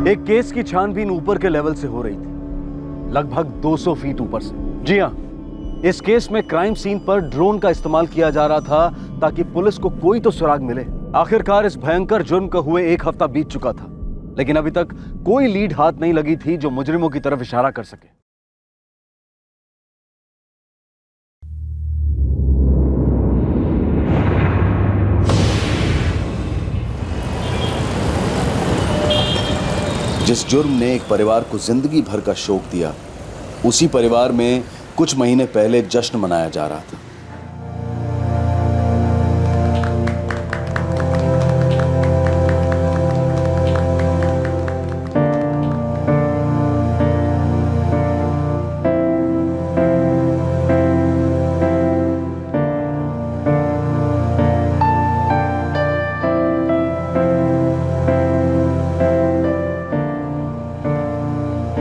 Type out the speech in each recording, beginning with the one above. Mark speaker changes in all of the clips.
Speaker 1: एक केस की छानबीन ऊपर के लेवल से हो रही थी, लगभग 200 फीट ऊपर से। जी हाँ, इस केस में क्राइम सीन पर ड्रोन का इस्तेमाल किया जा रहा था ताकि पुलिस को कोई तो सुराग मिले। आखिरकार इस भयंकर जुर्म को हुए 1 हफ्ता बीत चुका था, लेकिन अभी तक कोई लीड हाथ नहीं लगी थी जो मुजरिमों की तरफ इशारा कर सके। जिस जुर्म ने एक परिवार को जिंदगी भर का शोक दिया, उसी परिवार में कुछ महीने पहले जश्न मनाया जा रहा था।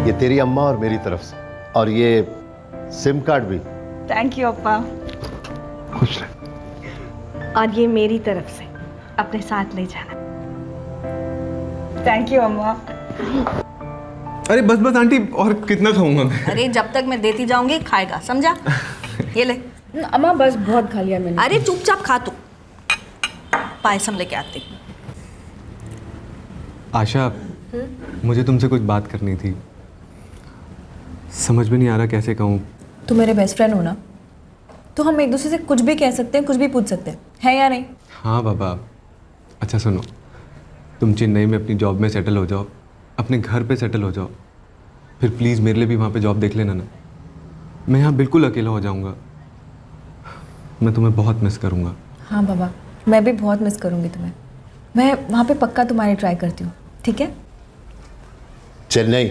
Speaker 2: ये तेरी अम्मा और मेरी तरफ से, और ये सिम कार्ड भी।
Speaker 3: थैंक यू अप्पा।
Speaker 2: खुश रह।
Speaker 3: और ये मेरी तरफ से, अपने साथ ले जाना। थैंक यू अम्मा।
Speaker 4: अरे बस बस आंटी, और कितना खाऊंगा मैं?
Speaker 5: अरे जब तक मैं देती जाऊंगी खाएगा, समझा? ये ले।
Speaker 6: अम्मा बस बहुत खा लिया मैंने।
Speaker 5: अरे चुपचाप खा तू। पायसम लेके आती।
Speaker 4: आशा, मुझे तुमसे कुछ बात करनी थी। समझ में नहीं आ रहा कैसे कहूँ।
Speaker 6: तुम मेरे बेस्ट फ्रेंड हो ना, तो हम एक दूसरे से कुछ भी कह सकते हैं, कुछ भी पूछ सकते हैं, है या नहीं?
Speaker 4: हाँ बाबा। अच्छा सुनो, तुम चेन्नई में अपनी जॉब में सेटल हो जाओ, अपने घर पे सेटल हो जाओ, फिर प्लीज़ मेरे लिए भी वहाँ पे जॉब देख लेना ना। मैं यहाँ बिल्कुल अकेला हो जाऊँगा। मैं तुम्हें बहुत मिस करूँगा।
Speaker 6: हाँ बाबा, मैं भी बहुत मिस करूँगी तुम्हें। मैं वहाँ पे पक्का तुम्हारी ट्राई करती हूँ, ठीक है?
Speaker 2: Chennai.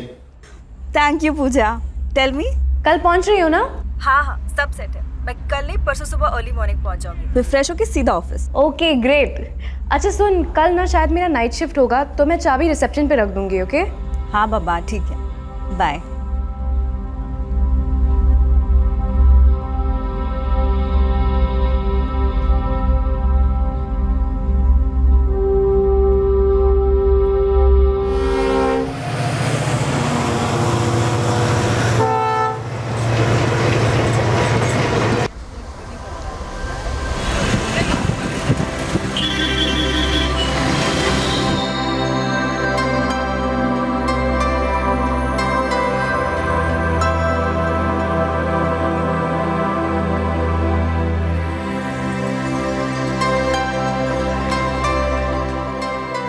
Speaker 3: Thank you Puja. Tell me,
Speaker 6: कल पहुँच रही हो ना?
Speaker 3: हाँ हाँ सब सेट है। मैं कल नहीं परसों सुबह अर्ली मॉर्निंग पहुंच जाऊंगी, फिर फ्रेश होके सीधा ऑफिस।
Speaker 6: Okay great. अच्छा सुन, कल ना शायद मेरा नाइट शिफ्ट होगा, तो मैं चाबी रिसेप्शन पे रख दूंगी, ओके?
Speaker 3: हाँ बाबा ठीक है, बाय।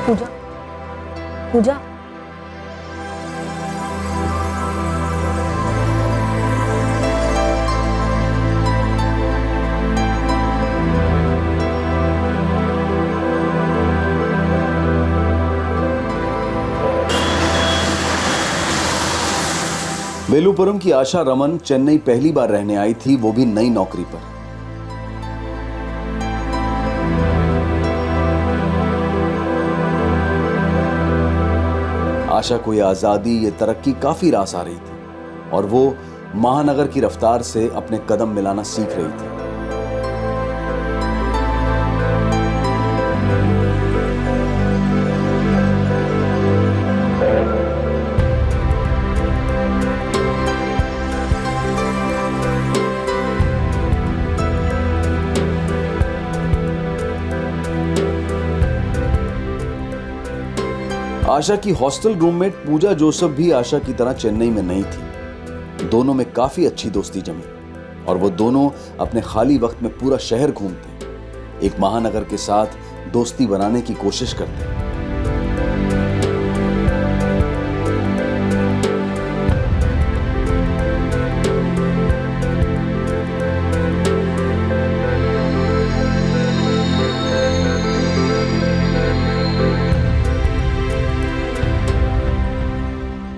Speaker 6: पूजा, पूजा।
Speaker 1: वेलुपुरम की आशा रमन चेन्नई पहली बार रहने आई थी, वो भी नई नौकरी पर। आशा को ये आजादी, ये तरक्की काफी रास आ रही थी और वो महानगर की रफ्तार से अपने कदम मिलाना सीख रही थी। आशा की हॉस्टल रूममेट पूजा जोसेफ भी आशा की तरह चेन्नई में नहीं थी। दोनों में काफी अच्छी दोस्ती जमी और वो दोनों अपने खाली वक्त में पूरा शहर घूमते, एक महानगर के साथ दोस्ती बनाने की कोशिश करते।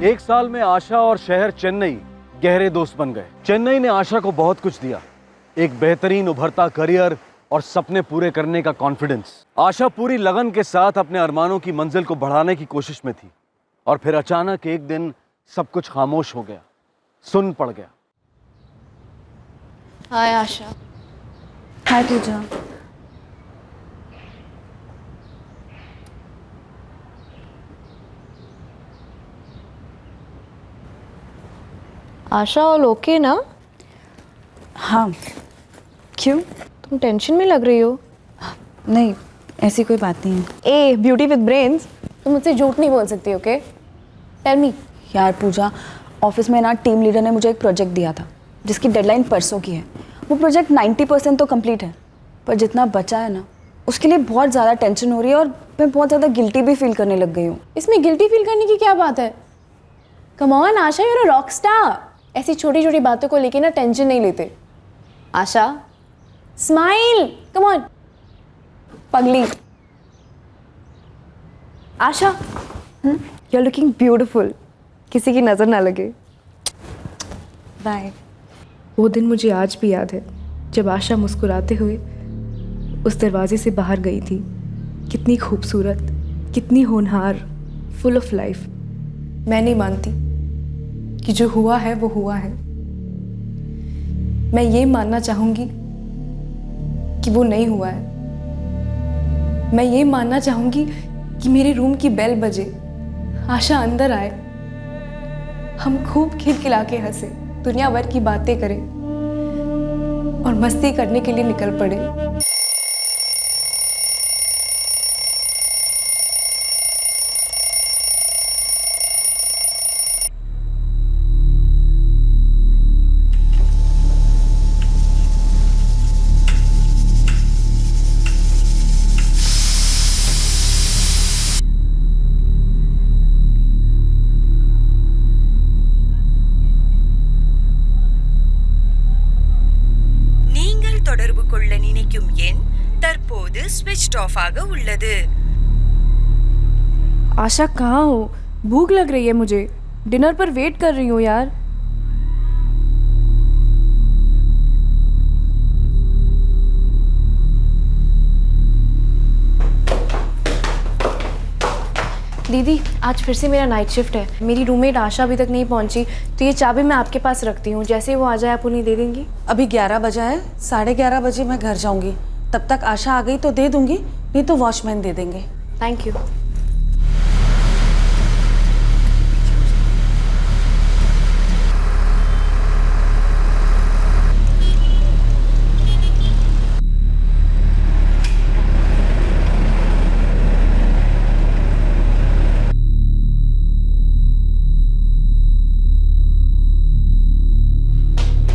Speaker 1: एक साल में आशा और शहर चेन्नई गहरे दोस्त बन गए। चेन्नई ने आशा को बहुत कुछ दिया, एक बेहतरीन उभरता करियर और सपने पूरे करने का कॉन्फिडेंस। आशा पूरी लगन के साथ अपने अरमानों की मंजिल को बढ़ाने की कोशिश में थी और फिर अचानक एक दिन सब कुछ खामोश हो गया, सुन पड़ गया।
Speaker 7: हाय आशा।
Speaker 6: हाय पूजा।
Speaker 7: आशा ऑल ओके ना?
Speaker 8: हाँ। क्यों?
Speaker 7: तुम टेंशन में लग रही हो।
Speaker 8: नहीं, ऐसी कोई बात नहीं है।
Speaker 7: ए ब्यूटी विद ब्रेन्स, तुम मुझसे झूठ नहीं बोल सकती, ओके? Tell me.
Speaker 8: यार पूजा, ऑफिस में ना टीम लीडर ने मुझे एक प्रोजेक्ट दिया था जिसकी डेडलाइन परसों की है। वो प्रोजेक्ट 90% तो कंप्लीट है, पर जितना बचा है ना उसके लिए बहुत ज़्यादा टेंशन हो रही है और मैं बहुत ज़्यादा गिल्टी भी फील करने लग गई हूँ।
Speaker 7: इसमें गिल्टी फील करने की क्या बात है? Come on Asha, you are a rock star. ऐसी छोटी छोटी बातों को लेके ना टेंशन नहीं लेते। आशा स्माइल, कम ऑन पगली। आशा यू आर लुकिंग ब्यूटिफुल, किसी की नज़र ना लगे।
Speaker 8: बाय।
Speaker 6: वो दिन मुझे आज भी याद है जब आशा मुस्कुराते हुए उस दरवाजे से बाहर गई थी। कितनी खूबसूरत, कितनी होनहार, फुल ऑफ लाइफ। मैं नहीं मानती कि जो हुआ है वो हुआ है। मैं ये मानना चाहूँगी कि वो नहीं हुआ है। मैं ये मानना चाहूँगी कि मेरे रूम की बेल बजे, आशा अंदर आए, हम खूब खिलखिला के हंसे, दुनिया भर की बातें करें और मस्ती करने के लिए निकल पड़े।
Speaker 9: தொடர்பு கொள்ள நினைக்கும் எண் தற்போது ஸ்விட்ச்ட் ஆஃப் ஆக உள்ளது।
Speaker 6: आशा कहाँ हो? भूख लग रही है मुझे, डिनर पर वेट कर रही हूँ यार। दीदी आज फिर से मेरा नाइट शिफ्ट है। मेरी रूममेट आशा अभी तक नहीं पहुंची, तो ये चाबी मैं आपके पास रखती हूँ। जैसे ही वो आ जाए आप उन्हें दे देंगी।
Speaker 8: अभी 11 बजा है, 11:30 बजे मैं घर जाऊंगी। तब तक आशा आ गई तो दे दूंगी, नहीं तो वॉचमैन दे देंगे।
Speaker 6: Thank you.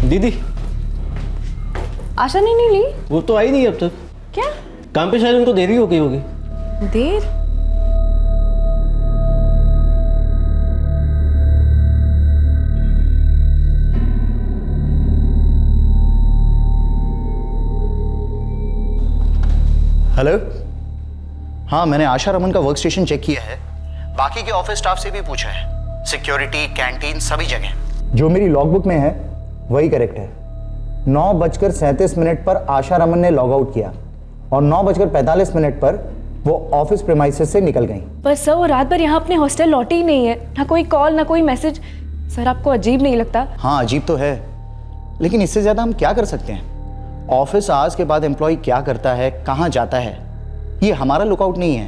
Speaker 10: दीदी
Speaker 7: आशा ने नहीं ली?
Speaker 10: वो तो आई नहीं अब तक।
Speaker 7: क्या?
Speaker 10: काम पे शायद उनको देरी हो गई होगी।
Speaker 6: देर?
Speaker 11: हेलो। हाँ, मैंने आशा रमन का वर्क स्टेशन चेक किया है, बाकी के ऑफिस स्टाफ से भी पूछा है। सिक्योरिटी, कैंटीन, सभी जगह जो मेरी लॉगबुक में है वही करेक्ट है। 9:37 पर आशा रमन ने लॉग आउट किया और 9:45 पर वो ऑफिस प्रेमाइसेस से निकल गई।
Speaker 6: पर सर वो रात भर यहाँ अपने हॉस्टल लौटी ही नहीं है, ना कोई कॉल ना कोई मैसेज। सर आपको अजीब नहीं लगता?
Speaker 11: हाँ अजीब तो है, लेकिन इससे ज्यादा हम क्या कर सकते हैं? ऑफिस आवर्स के बाद एम्प्लॉय क्या करता है, कहाँ जाता है, ये हमारा लुकआउट नहीं है।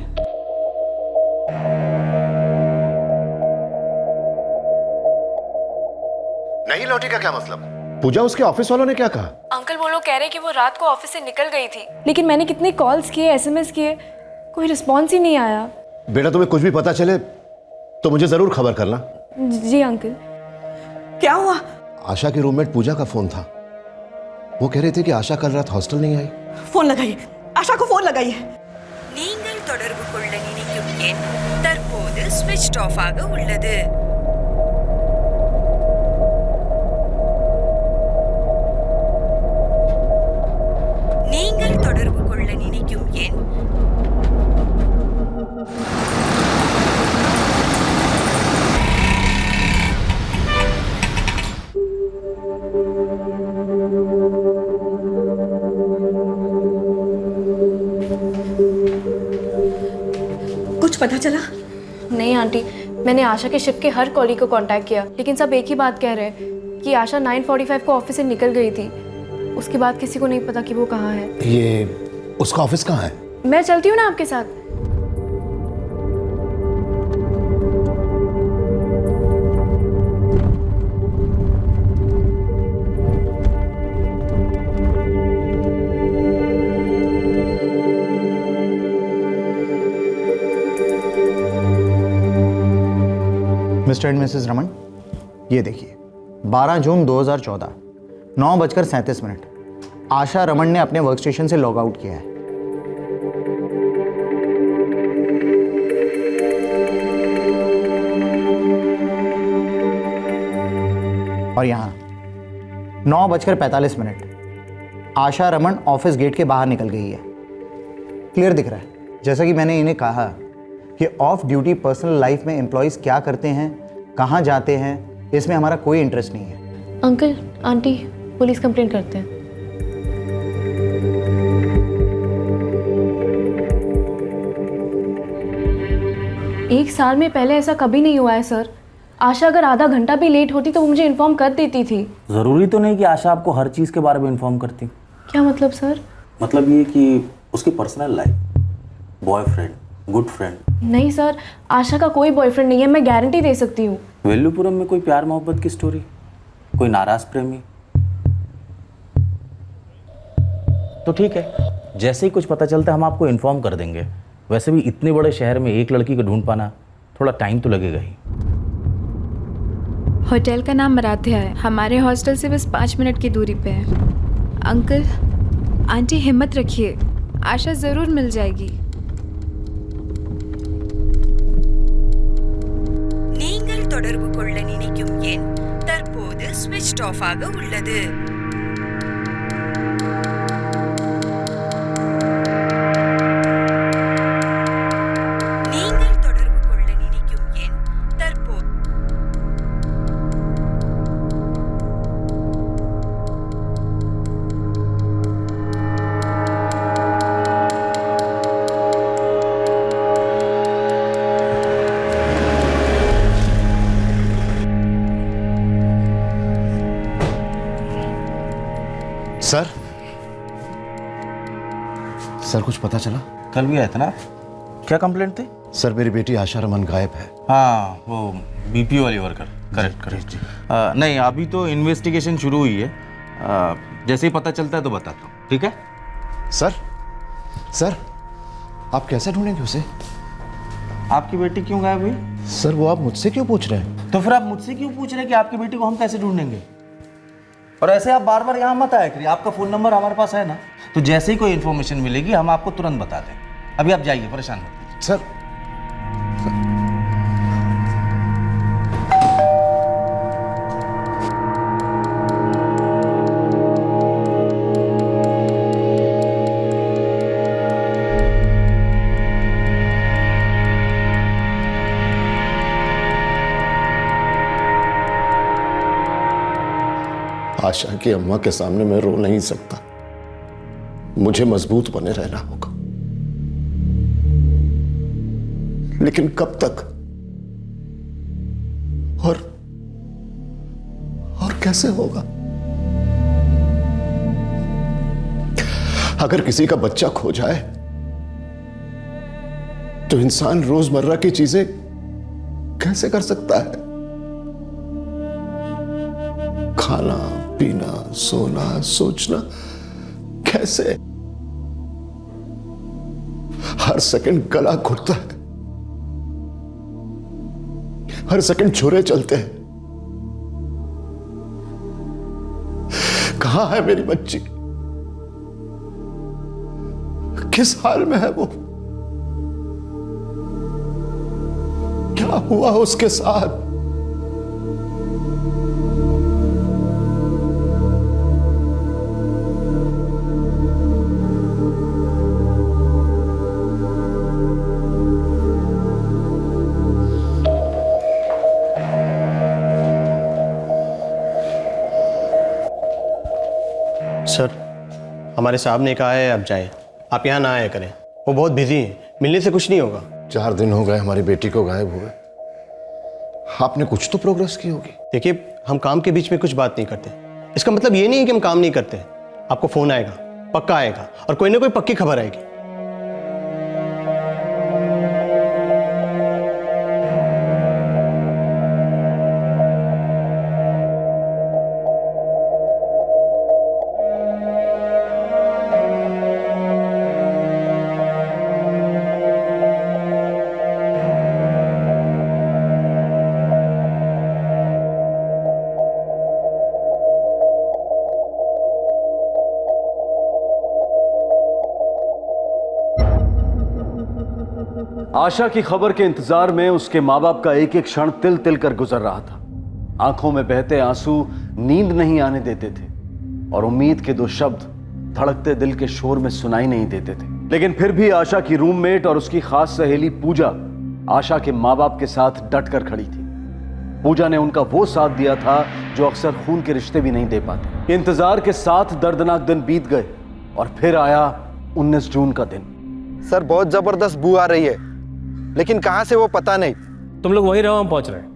Speaker 2: नहीं लौटी का क्या मतलब? पूजा, उसके ऑफिस वालों ने क्या कहा?
Speaker 6: अंकल वो लोग कह रहे हैं कि वो रात को ऑफिस से निकल गई थी, लेकिन मैंने कितने कॉल्स किए, एसएमएस किए, कोई रिस्पॉन्स ही नहीं आया।
Speaker 2: बेटा तुम्हें कुछ भी पता चले तो मुझे जरूर खबर करना।
Speaker 6: जी अंकल।
Speaker 8: क्या हुआ?
Speaker 2: आशा की रूममेट पूजा का फोन था। वो कह रहे थे कि आशा कल रात हॉस्टल नहीं आई।
Speaker 8: फोन लगाइए, आशा को फोन लगाइए।
Speaker 9: நீங்கள் தொடர்பு கொள்ள நினைக்கும் எண் தற்போது ஸ்விட்ச்ட் ஆஃப் ஆக உள்ளது। நீங்கள் தொடர்பு கொள்ள நினைக்கும் எண்
Speaker 8: कुछ पता चला?
Speaker 6: नहीं आंटी, मैंने आशा के शिफ्ट के हर कॉलीग को कांटेक्ट किया, लेकिन सब एक ही बात कह रहे हैं कि आशा 9:45 को ऑफिस से निकल गई थी। उसके बाद किसी को नहीं पता कि वो कहाँ है।
Speaker 2: ये उसका ऑफिस कहाँ है?
Speaker 6: मैं चलती हूँ ना आपके साथ।
Speaker 11: मिस्टर एंड मिसेस रमन, ये देखिए 12 जून 2014 9:37 आशा रमन ने अपने वर्क स्टेशन से लॉग आउट किया है। और यहां 9:45 आशा रमन ऑफिस गेट के बाहर निकल गई है। क्लियर दिख रहा है। जैसा कि मैंने इन्हें कहा कि ऑफ ड्यूटी पर्सनल लाइफ में एम्प्लॉयज़ क्या करते हैं, कहाँ जाते हैं, इसमें हमारा कोई इंटरेस्ट नहीं है।
Speaker 7: अंकल आंटी पुलिस कंप्लेंट करते हैं। एक साल में पहले ऐसा कभी नहीं हुआ है सर। आशा अगर आधा घंटा भी लेट होती तो वो मुझे इन्फॉर्म कर देती थी।
Speaker 12: ज़रूरी तो नहीं कि आशा आपको हर चीज़ के बारे में इन्फॉर्म करती।
Speaker 7: क्या मतलब सर?
Speaker 12: मतलब ये कि उसकी personal life, boyfriend, good friend.
Speaker 7: नहीं सर, आशा का कोई बॉयफ्रेंड नहीं है, मैं गारंटी दे सकती हूँ।
Speaker 12: वेल्लूपुरम में कोई प्यार मोहब्बत की स्टोरी, कोई नाराज प्रेमी? तो ठीक है, जैसे ही कुछ पता चलता है हम आपको इन्फॉर्म कर देंगे। वैसे भी इतने बड़े शहर में एक लड़की को ढूंढ पाना थोड़ा टाइम तो लगेगा ही।
Speaker 6: होटल का नाम मराठिया है, हमारे हॉस्टल से बस 5 मिनट की दूरी पे है। अंकल आंटी हिम्मत रखिए, आशा ज़रूर मिल जाएगी।
Speaker 9: நீங்கள் தொடர்பு கொள்ள நினைக்கும் எண் தற்போது ஸ்விட்ச் ஆஃப் ஆக உள்ளது. நீங்கள் தொடர்பு கொள்ள நினைக்கும் எண் தற்போது
Speaker 2: सर, सर कुछ पता चला?
Speaker 12: कल भी आया था ना? क्या कंप्लेंट थी?
Speaker 2: सर मेरी बेटी आशा रमन गायब है।
Speaker 12: हाँ, वो बीपीओ वाली वर्कर। Correct correct. नहीं, अभी तो इन्वेस्टिगेशन शुरू हुई है। जैसे ही पता चलता है तो बताता हूँ, ठीक है?
Speaker 2: सर, सर आप कैसे ढूंढेंगे उसे?
Speaker 12: आपकी बेटी क्यों गायब हुई?
Speaker 2: सर वो आप मुझसे क्यों पूछ रहे हैं?
Speaker 12: तो फिर आप मुझसे क्यों पूछ रहे हैं कि आपकी बेटी को हम कैसे ढूंढेंगे? और ऐसे आप बार बार यहाँ मत आया करिए। आपका फ़ोन नंबर हमारे पास है ना, तो जैसे ही कोई इन्फॉर्मेशन मिलेगी हम आपको तुरंत बता दें। अभी आप जाइए, परेशान मत।
Speaker 2: सर, आशा की अम्मा के सामने मैं रो नहीं सकता। मुझे मजबूत बने रहना होगा। लेकिन कब तक और कैसे होगा? अगर किसी का बच्चा खो जाए तो इंसान रोजमर्रा की चीजें कैसे कर सकता है? खाना, पीना, सोना, सोचना कैसे? हर सेकंड गला घुटता है, हर सेकंड छुरे चलते हैं। कहां है मेरी बच्ची? किस हाल में है वो? क्या हुआ उसके साथ?
Speaker 10: सर, हमारे साहब ने कहा है अब जाएं। आप यहाँ ना आया करें, वो बहुत बिजी हैं, मिलने से कुछ नहीं होगा।
Speaker 2: 4 दिन हो गए हमारी बेटी को गायब हुए। आपने कुछ तो प्रोग्रेस की होगी।
Speaker 10: देखिए, हम काम के बीच में कुछ बात नहीं करते। इसका मतलब ये नहीं है कि हम काम नहीं करते। आपको फोन आएगा, पक्का आएगा, और कोई ना कोई पक्की खबर आएगी।
Speaker 1: आशा की खबर के इंतजार में उसके माँ बाप का एक एक क्षण तिल तिल कर गुजर रहा था। आंखों में बहते आंसू नींद नहीं आने देते थे और उम्मीद के दो शब्द धड़कते दिल के शोर में सुनाई नहीं देते थे। लेकिन फिर भी आशा की रूममेट और उसकी खास सहेली पूजा आशा के माँ बाप के साथ डट कर खड़ी थी। पूजा ने उनका वो साथ दिया था जो अक्सर खून के रिश्ते भी नहीं दे पाते। इंतजार के साथ दर्दनाक दिन बीत गए और फिर आया 19 जून का दिन।
Speaker 13: सर बहुत जबरदस्त बू आ रही है, लेकिन कहां से वो पता नहीं।
Speaker 14: तुम लोग वहीं रहो, हम पहुंच रहे हैं।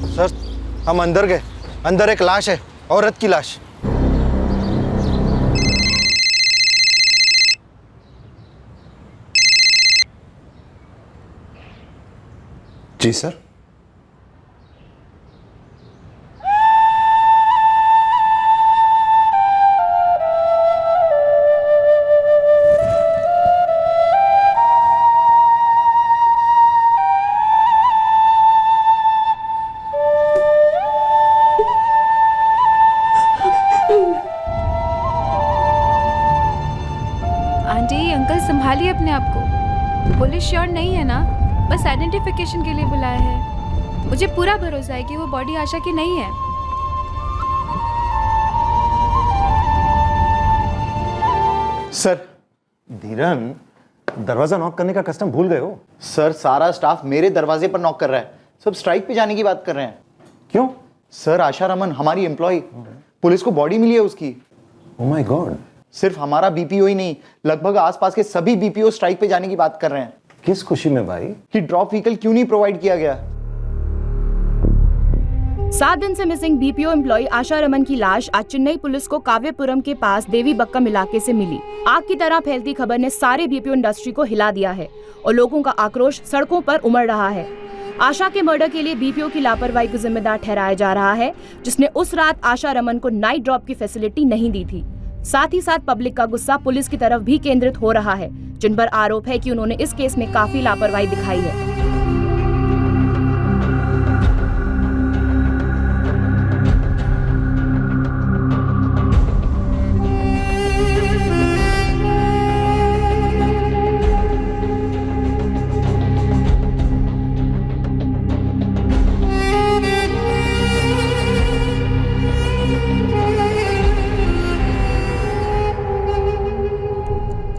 Speaker 13: सर हम अंदर गए, अंदर एक लाश है, औरत की लाश।
Speaker 2: जी सर।
Speaker 6: आंटी अंकल संभालिए अपने आप को। पुलिस श्योर नहीं है ना, बस आइडेंटिफिकेशन के लिए बुलाया है। मुझे पूरा भरोसा है कि वो बॉडी आशा की नहीं है।
Speaker 11: सर धीरन, दरवाजा नॉक करने का कस्टम भूल गए हो? सर सारा स्टाफ मेरे दरवाजे पर नॉक कर रहा है। सब स्ट्राइक पे जाने की बात कर रहे हैं। क्यों? सर आशा रमन हमारी एम्प्लॉय, पुलिस को बॉडी मिली है उसकी।
Speaker 2: Oh my God.
Speaker 11: सिर्फ हमारा बीपीओ ही नहीं, लगभग आसपास के सभी बीपीओ स्ट्राइक पे जाने की बात कर रहे हैं।
Speaker 2: किस खुशी में भाई?
Speaker 11: कि ड्रॉप व्हीकल क्यों नहीं प्रोवाइड किया गया।
Speaker 15: 7 दिन से मिसिंग बीपीओ एम्प्लॉय आशा रमन की लाश आज चेन्नई पुलिस को काव्यपुरम के पास देवी बक्कम इलाके से मिली। आग की तरह फैलती खबर ने सारे बीपीओ इंडस्ट्री को हिला दिया है और लोगों का आक्रोश सड़कों पर उमड़ रहा है। आशा के मर्डर के लिए बीपीओ की लापरवाही को जिम्मेदार ठहराया जा रहा है, जिसने उस रात आशा रमन को नाइट ड्रॉप की फैसिलिटी नहीं दी थी। साथ ही साथ पब्लिक का गुस्सा पुलिस की तरफ भी केंद्रित हो रहा है, जिन पर आरोप है कि उन्होंने इस केस में काफी लापरवाही दिखाई है।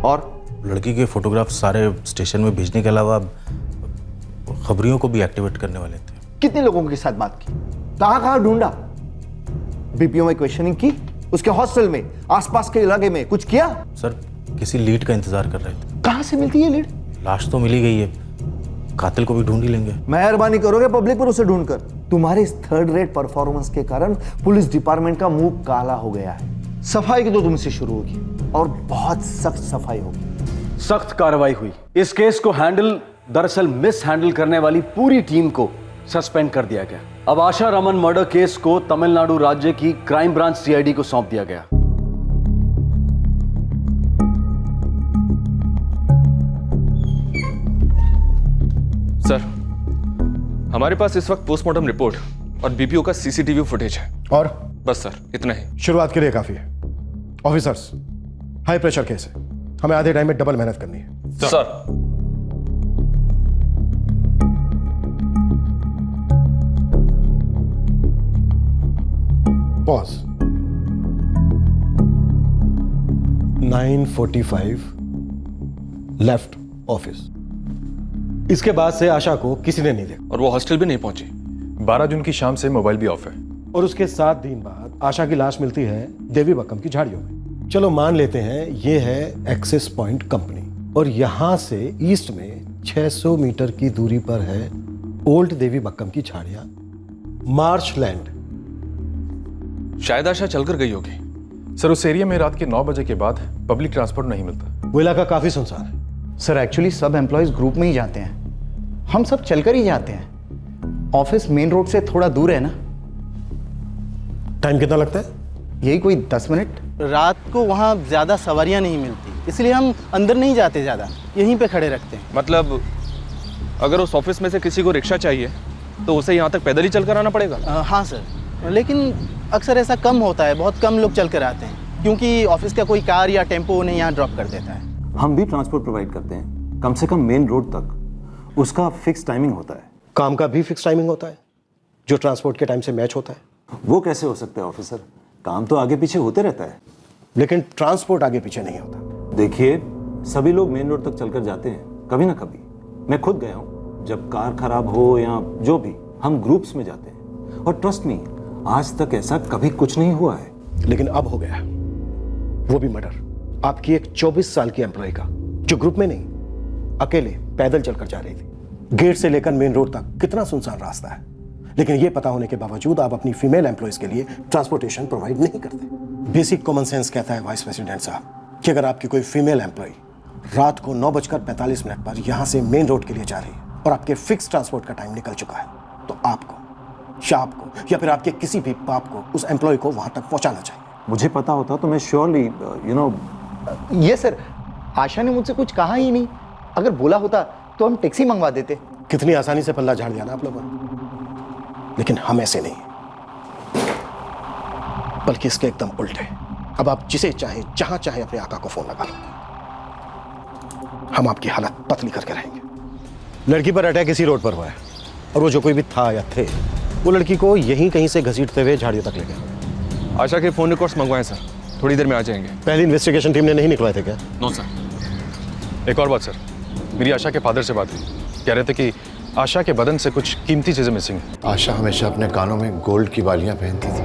Speaker 12: और लड़की के फोटोग्राफ सारे स्टेशन में भेजने के अलावा खबरियों को भी एक्टिवेट करने वाले थे।
Speaker 11: कितने लोगों के साथ बात की, कहां कहां ढूंढा, बीपीओ में क्वेश्चनिंग की, उसके हॉस्टल में, आसपास के इलाके में कुछ किया?
Speaker 12: सर किसी लीड का इंतजार कर रहे थे।
Speaker 11: कहां से मिलती है लीड?
Speaker 12: लाश तो मिली गई है, कातिल को भी ढूंढ ही लेंगे।
Speaker 11: मेहरबानी करोगे पब्लिक पर उसे ढूंढकर? तुम्हारे इस थर्ड रेट परफॉर्मेंस के कारण पुलिस डिपार्टमेंट का मुंह काला हो गया है। सफाई की तो तुमसे शुरू होगी और बहुत सख्त सफाई होगी।
Speaker 1: सख्त कार्रवाई हुई। इस केस को दरअसल मिस हैंडल करने वाली पूरी टीम को सस्पेंड कर दिया गया। अब आशा रमन मर्डर केस को तमिलनाडु राज्य की क्राइम ब्रांच सीआईडी को सौंप दिया गया।
Speaker 4: सर हमारे पास इस वक्त पोस्टमार्टम रिपोर्ट और बीपीओ का सीसीटीवी फुटेज है।
Speaker 16: और
Speaker 4: बस सर इतना ही।
Speaker 16: शुरुआत के लिए काफी है। ऑफिसर्स, हाई प्रेशर केस है, हमें आधे टाइम में डबल मेहनत करनी है।
Speaker 4: Sir
Speaker 16: pause. 9:45 left office. इसके बाद से आशा को किसी ने नहीं देखा
Speaker 4: और वो हॉस्टल भी नहीं पहुंची।
Speaker 17: 12 जून की शाम से मोबाइल भी ऑफ है।
Speaker 16: और उसके 7 दिन बाद आशा की लाश मिलती है देवी बक्कम की झाड़ियों में। चलो मान लेते हैं ये है एक्सेस पॉइंट कंपनी और यहां से ईस्ट में 600 मीटर की दूरी पर है ओल्ड देवी बक्कम की झाड़ियां, मार्श लैंड।
Speaker 4: शायद आशा चलकर गई होगी।
Speaker 17: सर उस एरिया में रात के 9 बजे के बाद पब्लिक ट्रांसपोर्ट नहीं मिलता।
Speaker 16: वो इलाका काफी सुनसान है।
Speaker 11: सर एक्चुअली सब एम्प्लॉयज ग्रुप में ही जाते हैं, हम सब चलकर ही जाते हैं। ऑफिस मेन रोड से थोड़ा दूर है ना।
Speaker 16: टाइम कितना लगता है?
Speaker 11: यही कोई 10 मिनट।
Speaker 12: रात को वहाँ ज़्यादा सवारियाँ नहीं मिलती, इसलिए हम अंदर नहीं जाते, ज़्यादा यहीं पे खड़े रखते हैं।
Speaker 4: मतलब अगर उस ऑफिस में से किसी को रिक्शा चाहिए तो उसे यहाँ तक पैदल ही चलकर आना पड़ेगा?
Speaker 12: हाँ सर, लेकिन
Speaker 11: अक्सर ऐसा कम होता है, बहुत कम लोग चल कर आते हैं क्योंकि ऑफिस का कोई कार या टेम्पो उन्हें यहाँ ड्रॉप कर देता है।
Speaker 18: हम भी ट्रांसपोर्ट प्रोवाइड करते हैं, कम से कम मेन रोड तक। उसका फिक्स टाइमिंग होता है।
Speaker 16: काम का भी फिक्स टाइमिंग होता है जो ट्रांसपोर्ट के टाइम से मैच होता है।
Speaker 18: वो कैसे हो सकता है ऑफिसर? काम तो आगे पीछे होते रहता है,
Speaker 16: लेकिन ट्रांसपोर्ट आगे पीछे नहीं होता।
Speaker 18: देखिए, सभी लोग मेन रोड तक चलकर जाते हैं, कभी ना कभी। मैं खुद गया हूँ, जब कार खराब हो या जो भी, हम ग्रुप्स में जाते हैं। और ट्रस्ट मी, आज तक ऐसा कभी कुछ नहीं हुआ है।
Speaker 16: लेकिन अब हो गया, वो भी मर्डर। आपकी एक 24 साल की एम्प्लॉय का, जो ग्रुप में नहीं, अकेले पैदल चलकर जा रही थी। गेट से लेकर मेन रोड तक कितना सुनसान रास्ता है, लेकिन यह पता होने के बावजूद आप अपनी फीमेल एम्प्लॉयज के लिए ट्रांसपोर्टेशन प्रोवाइड नहीं करते। बेसिक कॉमन सेंस कहता है वाइस प्रेसिडेंट साहब कि अगर आपकी कोई फीमेल एम्प्लॉय रात को 9:45 पर यहां से मेन रोड के लिए जा रही है और आपके फिक्स ट्रांसपोर्ट का टाइम निकल चुका है, तो आपको, शाप को या फिर आपके किसी भी पाप को उस एम्प्लॉय को वहां तक पहुंचाना चाहिए।
Speaker 18: मुझे पता होता तो मैं श्योरली
Speaker 11: ये सर, आशा ने मुझसे कुछ कहा ही नहीं। अगर बोला होता तो हम टैक्सी मंगवा देते।
Speaker 16: कितनी आसानी से पल्ला झाड़ दिया ना आप लोगों ने, लेकिन हम ऐसे नहीं, बल्कि इसके एकदम उल्टे। अब आप जिसे चाहे, जहां चाहे अपने आका को फोन लगा लो, हम आपकी हालत पतली करके रहेंगे। लड़की पर अटैक इसी रोड पर हुआ है और वो जो कोई भी था या थे, वो लड़की को यहीं कहीं से घसीटते हुए झाड़ियों तक ले गए।
Speaker 17: आशा के फोन रिकॉर्ड्स मंगवाएं सर, थोड़ी देर में आ जाएंगे।
Speaker 16: पहली इन्वेस्टिगेशन टीम ने नहीं निकलवाए थे क्या?
Speaker 17: No sir. एक और बात सर, मेरी आशा के फादर से बात हुई, कह रहे थे कि आशा के बदन से कुछ कीमती चीजें मिसिंग हैं।
Speaker 2: आशा हमेशा अपने कानों में गोल्ड की बालियां पहनती थी,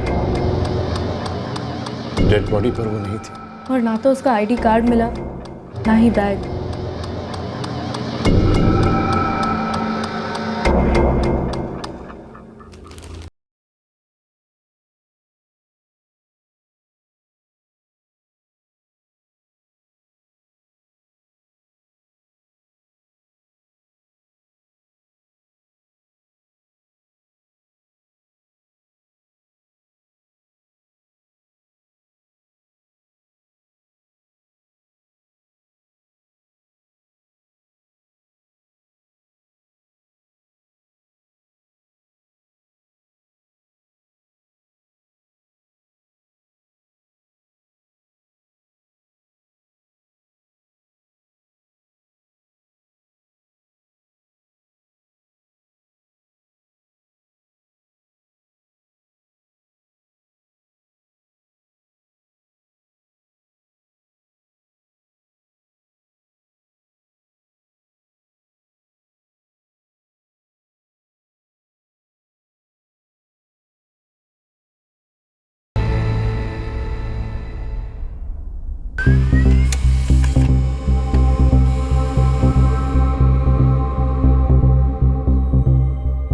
Speaker 2: डेड बॉडी पर वो नहीं थी।
Speaker 6: और ना तो उसका आईडी कार्ड मिला, ना ही बैग।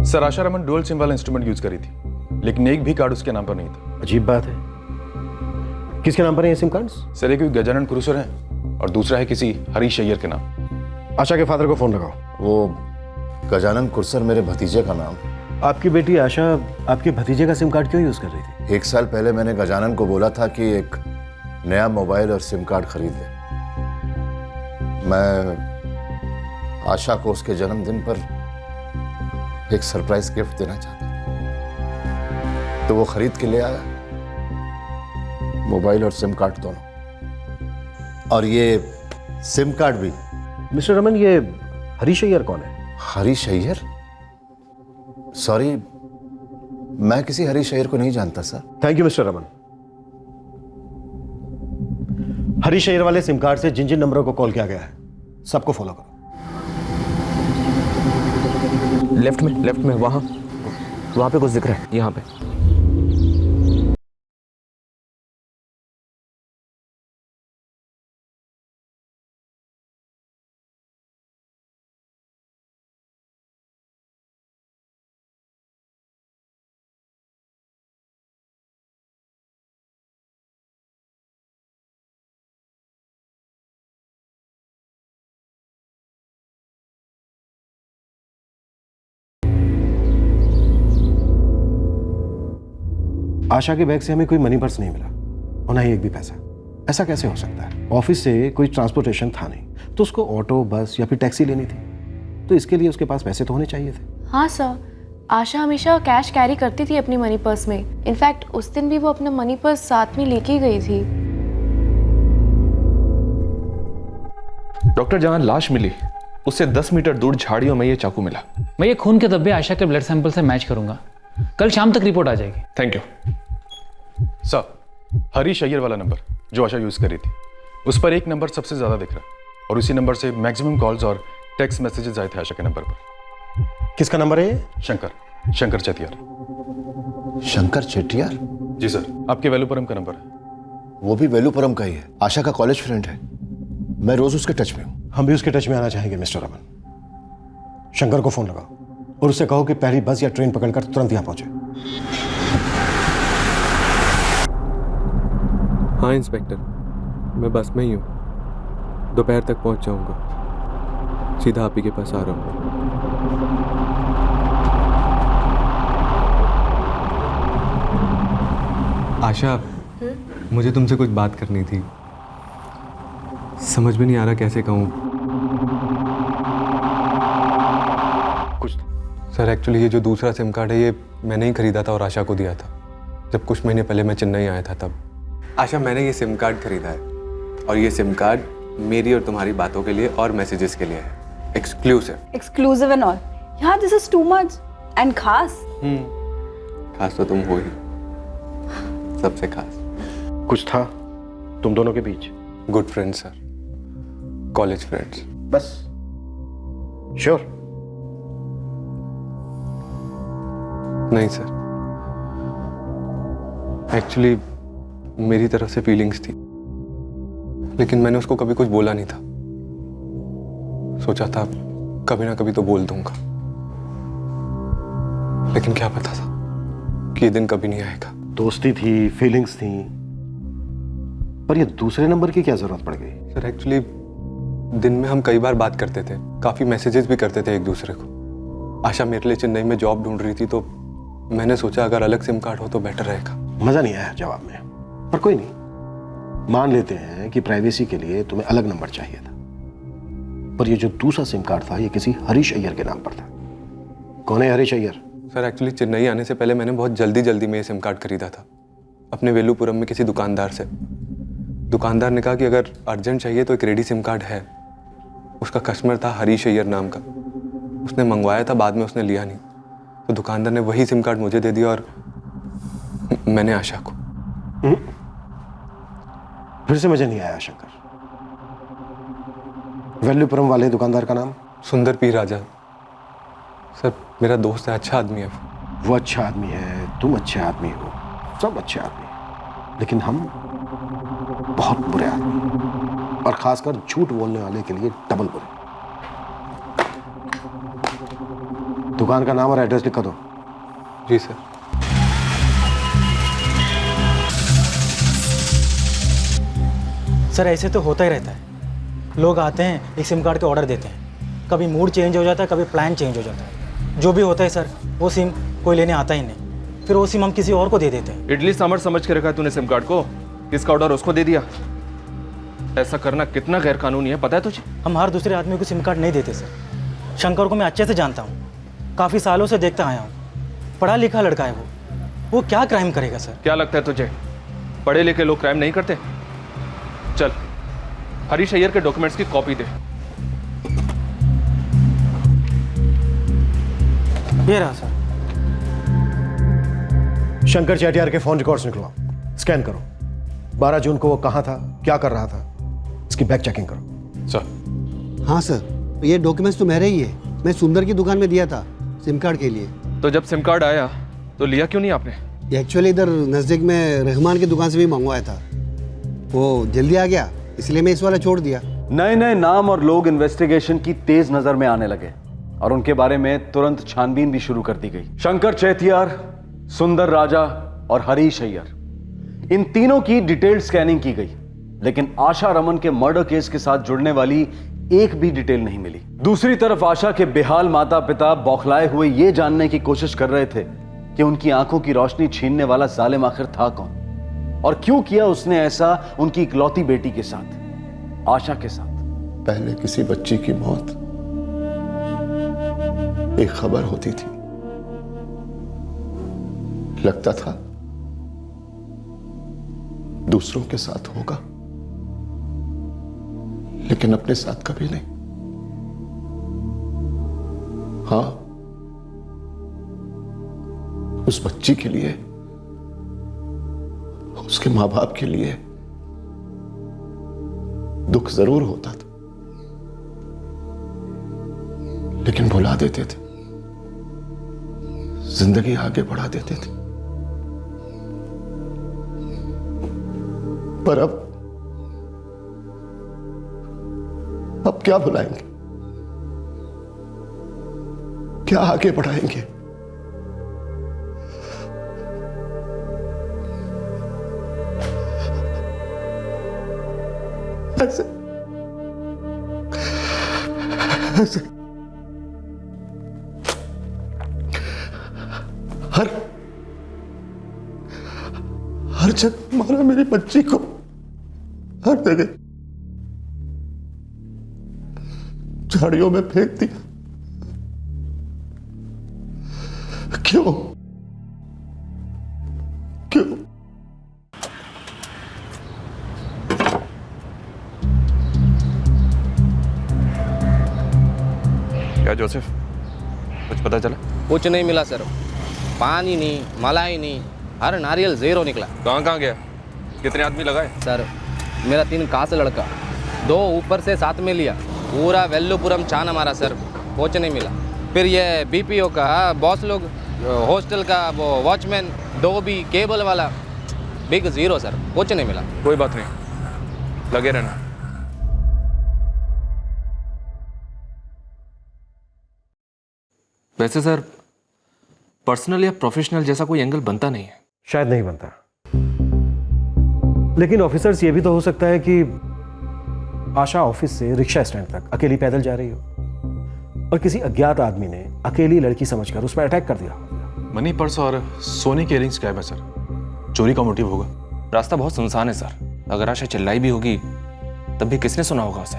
Speaker 17: सर, आशा रमन डुअल सिम वाला इंस्ट्रूमेंट यूज करी थी, लेकिन एक भी कार्ड उसके नाम पर नहीं था।
Speaker 16: अजीब बात है। किसके नाम पर है ये सिम कार्ड्स?
Speaker 17: सर, एक गजानन कुरुसर है और दूसरा है किसी हरीश अय्यर के नाम।
Speaker 16: आशा के फादर को फोन लगाओ।
Speaker 2: वो गजानन कुरसर मेरे भतीजे का नाम।
Speaker 16: आपकी बेटी आशा आपके भतीजे का सिम कार्ड क्यों यूज कर रही थी?
Speaker 2: 1 साल पहले मैंने गजानन को बोला था कि एक नया मोबाइल और सिम कार्ड खरीद ले। मैं आशा को उसके जन्मदिन पर एक सरप्राइज गिफ्ट देना चाहता था, तो वो खरीद के ले आया, मोबाइल और सिम कार्ड दोनों। और ये सिम कार्ड भी।
Speaker 16: मिस्टर रमन, ये हरीश अय्यर कौन है?
Speaker 2: हरीश अय्यर? सॉरी, मैं किसी हरीश अय्यर को नहीं जानता sir.
Speaker 16: Thank you mister Raman. Harish Iyer वाले सिम कार्ड से जिन जिन नंबरों को कॉल किया गया है, सबको फॉलो करो।
Speaker 14: लेफ्ट में वहां पे कुछ दिख रहा है, यहाँ पे।
Speaker 16: आशा के बैग से हमें कोई मनी पर्स नहीं मिला और ना ही एक भी पैसा। ऐसा कैसे हो सकता है? ऑफिस से कोई ट्रांसपोर्टेशन था नहीं, तो उसको ऑटो, बस या फिर टैक्सी लेनी थी, तो इसके लिए उसके पास पैसे तो होने चाहिए थे।
Speaker 7: हाँ सर, आशा हमेशा कैश कैरी करती थी अपनी मनी पर्स में। इनफैक्ट उस दिन भी वो अपना मनी पर्स साथ में लेके गई थी।
Speaker 14: डॉक्टर, जहां लाश मिली उससे 10 मीटर दूर झाड़ियों में ये चाकू मिला।
Speaker 19: मैं ये खून के धब्बे आशा के ब्लड सैंपल से मैच करूंगा। कल शाम तक रिपोर्ट आ जाएगी।
Speaker 14: Thank you
Speaker 17: sir. Harish Iyer वाला नंबर जो आशा यूज कर रही थी, उस पर एक नंबर सबसे ज्यादा दिख रहा है और उसी नंबर से मैक्सिमम कॉल्स और टेक्स्ट मैसेजेस आए थे आशा के नंबर पर।
Speaker 16: किसका नंबर है ये?
Speaker 17: शंकर चेटियार।
Speaker 2: शंकर चेटियार?
Speaker 17: जी सर, आपके वेलुपुरम का नंबर है।
Speaker 2: वो भी वेलुपुरम का ही है, आशा का कॉलेज फ्रेंड है। मैं रोज उसके टच में हूं।
Speaker 16: हम भी उसके टच में आना चाहेंगे मिस्टर रमन। शंकर को फोन लगाओ और उससे कहो कि पहली बस या ट्रेन पकड़कर तुरंत यहां पहुंचे।
Speaker 4: हाँ इंस्पेक्टर, मैं बस में ही हूँ। दोपहर तक पहुंच जाऊंगा। सीधा आप ही के पास आ रहा हूँ। आशा, मुझे तुमसे कुछ बात करनी थी। समझ में नहीं आ रहा कैसे कहूँ। कुछ सर, एक्चुअली ये जो दूसरा सिम कार्ड है ये मैंने ही खरीदा था और आशा को दिया था जब कुछ महीने पहले मैं चेन्नई आया था। तब आशा, मैंने ये सिम कार्ड खरीदा है और ये सिम कार्ड मेरी और तुम्हारी बातों के लिए और मैसेजेस के लिए है।
Speaker 8: Exclusive and all. यार this is too much. And खास
Speaker 4: खास तो तुम हो ही, सबसे खास।
Speaker 16: कुछ था तुम दोनों के बीच?
Speaker 4: Good friends sir, college friends.
Speaker 16: बस? श्योर?
Speaker 4: नहीं सर, एक्चुअली मेरी तरफ से फीलिंग्स थी, लेकिन मैंने उसको कभी कुछ बोला नहीं था। सोचा था कभी ना कभी तो बोल दूंगा, लेकिन क्या पता था कि ये दिन कभी नहीं आएगा।
Speaker 16: दोस्ती थी, फीलिंग्स थी, पर ये दूसरे नंबर की क्या जरूरत पड़ गई?
Speaker 4: सर एक्चुअली दिन में हम कई बार बात करते थे, काफी मैसेजेस भी करते थे एक दूसरे को। आशा मेरे लिए चेन्नई में जॉब ढूंढ रही थी, तो मैंने सोचा अगर अलग सिम कार्ड हो तो बेटर रहेगा।
Speaker 16: मजा नहीं आया जवाब में, पर कोई नहीं, मान लेते हैं कि प्राइवेसी के लिए तुम्हें अलग नंबर चाहिए था। पर ये जो दूसरा सिम कार्ड था ये किसी हरीश अय्यर के नाम पर था। कौन है हरीश अय्यर?
Speaker 4: सर एक्चुअली चेन्नई आने से पहले मैंने बहुत जल्दी में ये सिम कार्ड खरीदा था अपने वेलुपुरम में किसी दुकानदार से। दुकानदार ने कहा कि अगर अर्जेंट चाहिए तो एक रेडी सिम कार्ड है। उसका कस्टमर था हरीश अय्यर नाम का। उसने मंगवाया था, बाद में उसने लिया नहीं, तो दुकानदार ने वही सिम कार्ड मुझे दे दिया और मैंने आशा को।
Speaker 16: फिर से मुझे नहीं आया शंकर। वेलुपुरम वाले दुकानदार का नाम?
Speaker 4: सुंदर पी राजा। सर मेरा दोस्त है, अच्छा आदमी है।
Speaker 16: वो अच्छा आदमी है, तुम अच्छे आदमी हो, सब अच्छे आदमी हैं, लेकिन हम बहुत बुरे आदमी, और खासकर झूठ बोलने वाले के लिए डबल बुरे। दुकान का नाम और एड्रेस लिखा दो।
Speaker 4: जी सर।
Speaker 20: सर ऐसे तो होता ही रहता है। लोग आते हैं, एक सिम कार्ड के ऑर्डर देते हैं, कभी मूड चेंज हो जाता है, कभी प्लान चेंज हो जाता है। जो भी होता है सर, वो सिम कोई लेने आता ही नहीं, फिर वो सिम हम किसी और को दे देते हैं।
Speaker 14: इडली सांभर समझ के रखा है तूने सिम कार्ड को, किसका ऑर्डर उसको दे दिया। ऐसा करना कितना गैर कानूनी है पता है तुझे?
Speaker 20: हम हर दूसरे आदमी को सिम कार्ड नहीं देते सर। शंकर को मैं अच्छे से जानता हूँ, काफ़ी सालों से देखता आया हूँ, पढ़ा लिखा लड़का है वो क्या क्राइम करेगा सर?
Speaker 14: क्या लगता है तुझे पढ़े लिखे लोग क्राइम नहीं करते? चल हरीश अय्यर के डॉक्यूमेंट्स की कॉपी दे।
Speaker 20: ये रहा सर।
Speaker 16: शंकर चेटियार के फोन रिकॉर्ड्स निकलवाओ, स्कैन करो। 12 जून को वो कहाँ था, क्या कर रहा था, इसकी बैक चेकिंग करो।
Speaker 17: सर।
Speaker 21: हाँ सर, ये डॉक्यूमेंट्स तो मेरे ही है। मैं सुंदर की दुकान में दिया था सिम कार्ड के लिए।
Speaker 14: तो जब सिम कार्ड आया तो लिया क्यों नहीं आपने?
Speaker 21: एक्चुअली इधर नज़दीक में रहमान की दुकान से भी मंगवाया था, वो जल्दी आ गया इसलिए मैं इस वाला छोड़ दिया।
Speaker 1: नए नए नाम और लोग इन्वेस्टिगेशन की तेज नजर में आने लगे और उनके बारे में तुरंत छानबीन भी शुरू कर दी गई। शंकर चेतियार, सुंदर राजा और हरीश अय्यर, इन तीनों की डिटेल्ड स्कैनिंग की गई, लेकिन आशा रमन के मर्डर केस के साथ जुड़ने वाली एक भी डिटेल नहीं मिली। दूसरी तरफ आशा के बेहाल माता पिता बौखलाए हुए ये जानने की कोशिश कर रहे थे कि उनकी आंखों की रोशनी छीनने वाला जालिम आखिर था कौन और क्यों किया उसने ऐसा उनकी इकलौती बेटी के साथ, आशा के साथ।
Speaker 2: पहले किसी बच्ची की मौत एक खबर होती थी, लगता था दूसरों के साथ होगा, लेकिन अपने साथ कभी नहीं। हाँ, उस बच्ची के लिए, उसके मां बाप के लिए दुख जरूर होता था, लेकिन भुला देते थे, जिंदगी आगे बढ़ा देते थे। पर अब क्या भुलाएंगे, क्या आगे बढ़ाएंगे? ऐसे हर जगह मारा मेरी बच्ची को, हर जगह झाड़ियों में फेंक दिया। क्यों? क्यों?
Speaker 14: क्या जोसेफ, कुछ पता चला?
Speaker 5: कुछ नहीं मिला सर, पानी नहीं, मलाई नहीं, हर नारियल ज़ीरो निकला।
Speaker 14: कहाँ गया? कितने आदमी लगाए?
Speaker 5: सर मेरा 3 कास लड़का, 2 ऊपर से साथ में लिया, पूरा वेल्लुपुरम छाना मारा सर, कुछ नहीं मिला। फिर ये बीपीओ का बॉस लोग, हॉस्टल का वो वॉचमैन, डोबी, केबल वाला, बिग ज़ीरो सर, कुछ नहीं मिला।
Speaker 14: कोई बात नहीं, लगे रहना। वैसे सर, पर्सनल या प्रोफेशनल जैसा कोई एंगल बनता नहीं है।
Speaker 16: शायद नहीं बनता, लेकिन ऑफिसर्स ये भी तो हो सकता है कि आशा ऑफिस से रिक्शा स्टैंड तक अकेली पैदल जा रही हो और किसी अज्ञात आदमी ने अकेली लड़की समझकर उस पर अटैक कर दिया।
Speaker 17: मनी, पर्स और सोने के इयरिंग्स गायब है सर, चोरी का मोटिव होगा।
Speaker 14: रास्ता बहुत सुनसान है सर, अगर आशा चिल्लाई भी होगी तब भी किसने सुना होगा उसे?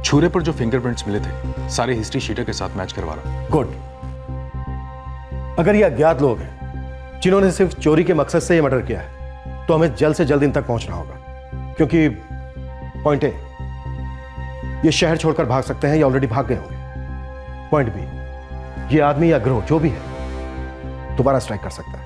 Speaker 17: छुरे पर जो फिंगरप्रिंट्स मिले थे, सारे हिस्ट्री शीटर के साथ मैच करवा रहा हूं।
Speaker 16: गुड। अगर ये अज्ञात लोग हैं जिन्होंने सिर्फ चोरी के मकसद से ये मर्डर किया है, तो हमें जल्द से जल्द इन तक पहुंचना होगा, क्योंकि पॉइंट ए, ये शहर छोड़कर भाग सकते हैं या ऑलरेडी भाग गए होंगे। पॉइंट बी, ये आदमी या गिरोह जो भी है दोबारा स्ट्राइक कर सकता है।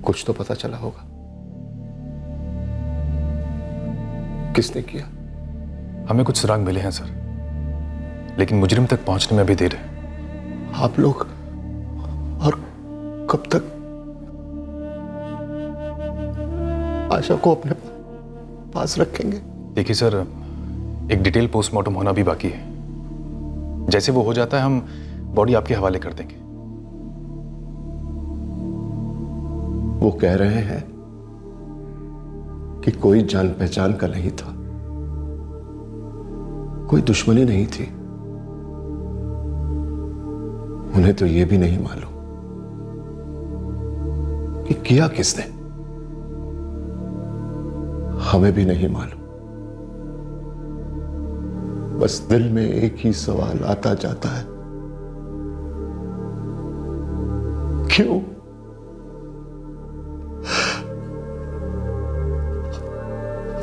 Speaker 2: कुछ तो पता चला होगा, किसने किया?
Speaker 17: हमें कुछ सुराग मिले हैं सर, लेकिन मुजरिम तक पहुंचने में अभी देर है।
Speaker 2: आप लोग और कब तक आशा को अपने पास रखेंगे?
Speaker 17: देखिए सर, एक डिटेल पोस्टमार्टम होना भी बाकी है। जैसे वो हो जाता है हम बॉडी आपके हवाले कर देंगे।
Speaker 2: वो कह रहे हैं कि कोई जान पहचान का नहीं था, कोई दुश्मनी नहीं थी। उन्हें तो यह भी नहीं मालूम कि किया किसने, हमें भी नहीं मालूम। बस दिल में एक ही सवाल आता जाता है, क्यों?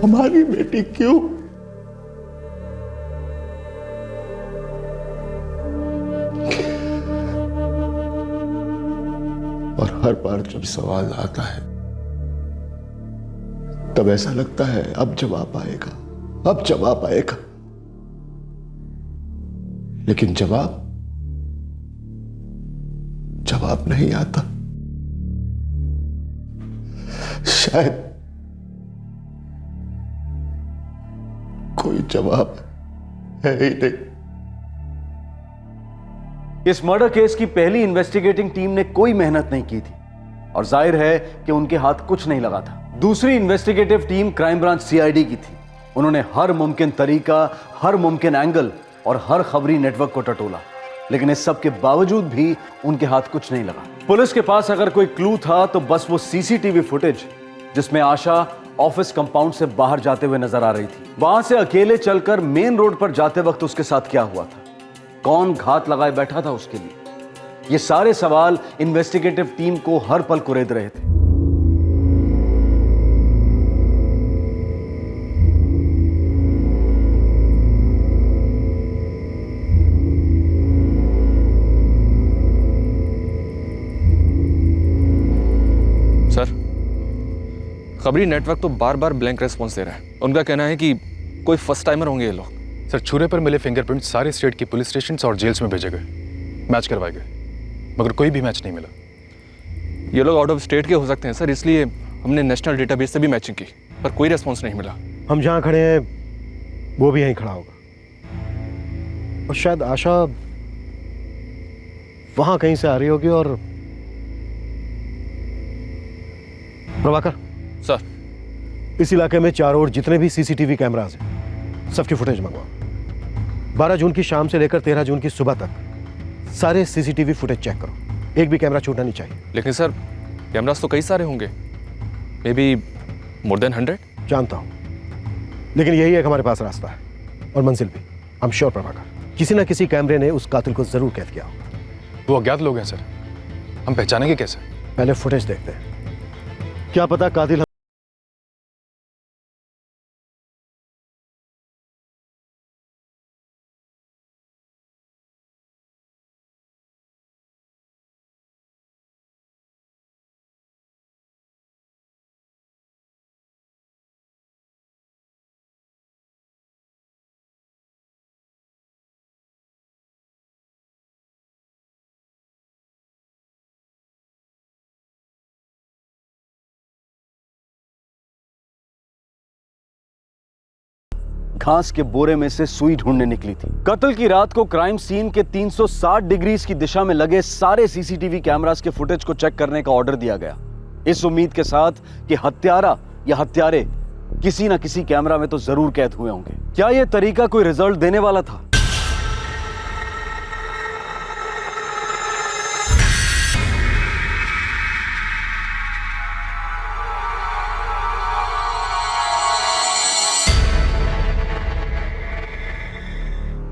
Speaker 2: हमारी बेटी क्यों? और हर बार जब सवाल आता है तब ऐसा लगता है अब जवाब आएगा, अब जवाब आएगा, लेकिन जवाब नहीं आता। शायद कोई जवाब है ही नहीं।
Speaker 1: इस मर्डर केस की पहली इन्वेस्टिगेटिंग टीम ने कोई मेहनत नहीं की थी और जाहिर है कि उनके हाथ कुछ नहीं लगा था। दूसरी investigative team crime branch CID की थी। उन्होंने हर मुमकिन तरीका, हर मुमकिन एंगल और हर खबरी नेटवर्क को टटोला, लेकिन इस सब के बावजूद भी उनके हाथ कुछ नहीं लगा। पुलिस के पास अगर कोई क्लू था तो बस वो सीसीटीवी फुटेज जिसमें आशा ऑफिस कंपाउंड से बाहर जाते हुए नजर आ रही थी। वहां से अकेले चलकर मेन रोड पर जाते वक्त उसके साथ क्या हुआ था, कौन घात लगाए बैठा था उसके लिए, ये सारे सवाल इन्वेस्टिगेटिव टीम को हर पल कुरेद रहे थे।
Speaker 14: सर, खबरी नेटवर्क तो बार बार ब्लैंक रेस्पॉन्स दे रहा है। उनका कहना है कि कोई फर्स्ट टाइमर होंगे ये लोग।
Speaker 17: सर, छुरे पर मिले फिंगरप्रिंट सारे स्टेट की पुलिस स्टेशन और जेल्स में भेजे गए, मैच करवाए गए, मगर कोई भी मैच नहीं मिला।
Speaker 14: ये लोग आउट ऑफ स्टेट के हो सकते हैं सर, इसलिए हमने नेशनल डेटाबेस से भी मैचिंग की, पर कोई रेस्पॉन्स नहीं मिला।
Speaker 16: हम जहाँ खड़े हैं वो भी यहीं खड़ा होगा और शायद आशा वहां कहीं से आ रही होगी। और प्रभाकर
Speaker 14: सर,
Speaker 16: इस इलाके में चारों ओर जितने भी सीसीटीवी कैमरास हैं सबकी फुटेज मंगवाओ। 12 जून की शाम से लेकर 13 जून की सुबह तक सारे सीसीटीवी फुटेज चेक करो, एक भी कैमरा छूटना नहीं चाहिए।
Speaker 14: लेकिन सर, कैमरास तो कई सारे होंगे, मे बी मोर देन 100।
Speaker 16: जानता हूं, लेकिन यही एक हमारे पास रास्ता है और मंजिल भी। आई एम श्योर प्रभाकर, किसी ना किसी कैमरे ने उस कातिल को जरूर कैद किया हो।
Speaker 17: वो अज्ञात लोग हैं सर, हम पहचानेंगे कैसे?
Speaker 16: पहले फुटेज देखते हैं, क्या पता कातिल
Speaker 1: घास के बोरे में से सुई ढूंढने निकली थी। कत्ल की रात को क्राइम सीन के 360 डिग्रीज की दिशा में लगे सारे सीसीटीवी कैमरास के फुटेज को चेक करने का ऑर्डर दिया गया, इस उम्मीद के साथ कि हत्यारा या हत्यारे किसी ना किसी कैमरा में तो जरूर कैद हुए होंगे। क्या यह तरीका कोई रिजल्ट देने वाला था?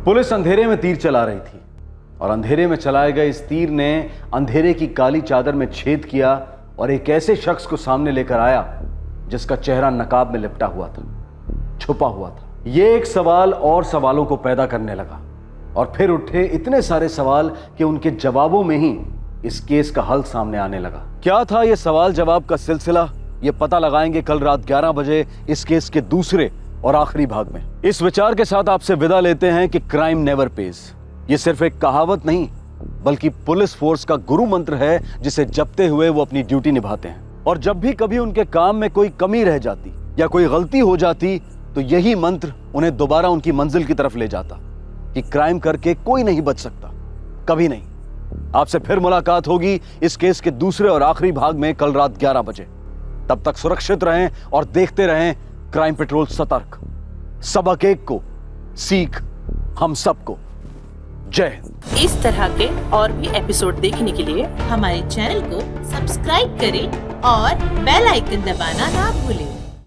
Speaker 1: पुलिस अंधेरे में तीर चला रही थी और अंधेरे में चलाए गए इस तीर ने अंधेरे की काली चादर में छेद किया और एक ऐसे शख्स को सामने लेकर आया जिसका चेहरा नकाब में लिपटा हुआ था, छुपा हुआ था। यह एक सवाल और सवालों को पैदा करने लगा और फिर उठे इतने सारे सवाल कि उनके जवाबों में ही इस केस का हल सामने आने लगा। क्या था यह सवाल जवाब का सिलसिला, यह पता लगाएंगे कल रात 11 बजे इस केस के दूसरे और आखिरी भाग में। इस विचार के साथ आपसे विदा लेते हैं कि क्राइम नेवर पेज ये सिर्फ एक कहावत नहीं बल्कि पुलिस फोर्स का गुरु मंत्र है जिसे जपते हुए वो अपनी ड्यूटी निभाते हैं। और जब भी कभी उनके काम में कोई कमी रह जाती या कोई गलती हो जाती तो यही मंत्र उन्हें दोबारा उनकी मंजिल की तरफ ले जाता कि क्राइम करके कोई नहीं बच सकता, कभी नहीं। आपसे फिर मुलाकात होगी इस केस के दूसरे और आखिरी भाग में कल रात 11 बजे। तब तक सुरक्षित रहें और देखते रहें क्राइम पेट्रोल सतर्क। सबक एक को, सीख हम सबको। जय हिंद।
Speaker 3: इस तरह के और भी एपिसोड देखने के लिए हमारे चैनल को सब्सक्राइब करें और बेल आइकन दबाना ना भूलें।